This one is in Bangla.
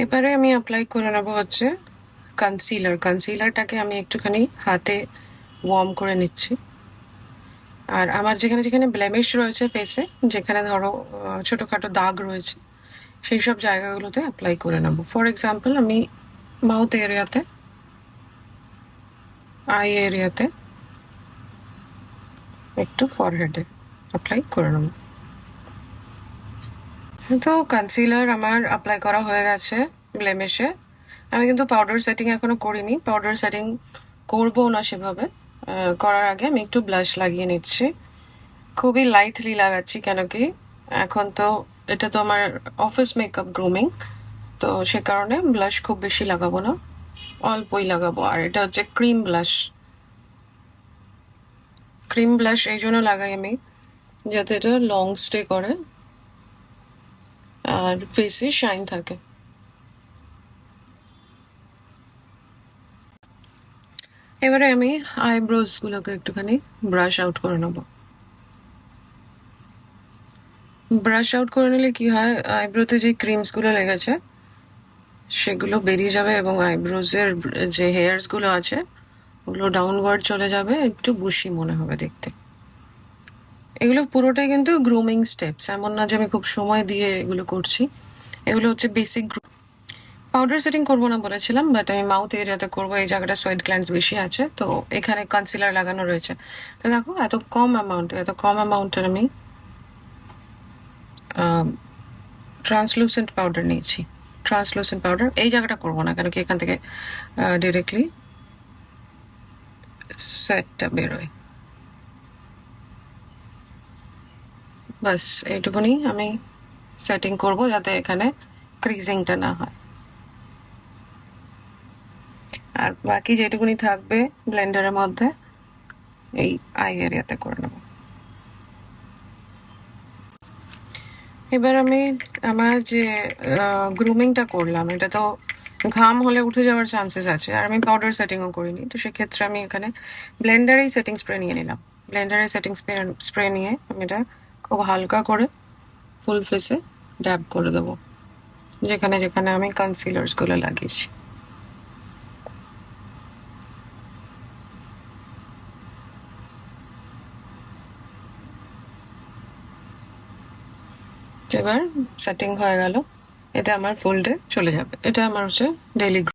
এবারে আমি অ্যাপ্লাই করে নেবো হচ্ছে কনসিলারটাকে আমি একটুখানি হাতে ওয়ার্ম করে নিচ্ছি। আর আমার যেখানে যেখানে ব্লেমিশ রয়েছে ফেসে, যেখানে ধরো ছোটোখাটো দাগ রয়েছে, সেই সব জায়গাগুলোতে অ্যাপ্লাই করে নেব। ফর এক্সাম্পল আমি মাউথ এরিয়াতে, আই এরিয়াতে, একটু ফরহেডে অ্যাপ্লাই করে নেব। তো কনসিলার আমার অ্যাপ্লাই করা হয়ে গেছে ব্লেমিশে। আমি কিন্তু পাউডার সেটিং এখনো করিনি, পাউডার সেটিং করবো না সেভাবে। করার আগে আমি একটু ব্লাশ লাগিয়ে নিচ্ছি, খুবই লাইটলি লাগাচ্ছি, কেন কি এখন তো এটা তো আমার অফিস মেকআপ গ্রুমিং, তো সে কারণে ব্লাশ খুব বেশি লাগাবো না, অল্পই লাগাবো। আর এটা হচ্ছে ক্রিম ব্লাশ এই জন্য লাগাই আমি, যাতে এটা লং স্টে করে আর ফেসে শাইন থাকে। এবারে আমি আইব্রোজ গুলোকে একটুখানি ব্রাশ আউট করে নেব। ব্রাশ আউট করে নিলে কি হয়, আইব্রোতে যে ক্রিমস গুলো লেগেছে সেগুলো বেরিয়ে যাবে এবং আইব্রোজের যে হেয়ার্স গুলো আছে ওগুলো ডাউনওয়ার্ড চলে যাবে, একটু বুশি মনে হবে দেখতে। এগুলো পুরোটাই কিন্তু গ্রুমিং স্টেপস, এমন না যে আমি খুব সময় দিয়ে এগুলো করছি। এগুলো হচ্ছে বেসিক। পাউডার সেটিং করবো না বলেছিলাম, বাট আমি মাউথ এরিয়াতে করবো, এই জায়গাটা সোয়েট গ্ল্যান্ডস বেশি আছে, তো এখানে কনসিলার লাগানো রয়েছে। তো দেখো এত কম অ্যামাউন্টের আমি ট্রান্সলুসেন্ট পাউডার নিয়েছি। ট্রান্সলুসেন্ট পাউডার এই জায়গাটা করবো না, কেন কি এখান থেকে ডিরেক্টলি সোয়েটটা বেরোয়। বাস এইটুকুনি আমি সেটিং করব, যাতে এখানে ক্রিজিংটা না হয়। আর বাকি যেটুকুনি থাকবে ব্লেন্ডারের মধ্যে এই আই এরিয়াতে করে নেব। এবার আমি আমার যে গ্রুমিংটা করলাম, এটা তো ঘাম হলে উঠে যাওয়ার চান্সেস আছে, আর আমি পাউডার সেটিংও করিনি, তো সেক্ষেত্রে আমি এখানে ব্লেন্ডারেই সেটিং স্প্রে নিয়ে নিলাম। ব্লেন্ডারে সেটিং স্প্রে নিয়ে আমি এটা খুব হালকা করে ফুল ফেসে ড্যাব করে দেবো, যেখানে যেখানে আমি কনসিলার্সগুলো লাগিয়েছি। এবার সেটিং হয়ে গেল, এটা আমার ফুল ডে চলে যাবে। এটা আমার হচ্ছে ডেইলি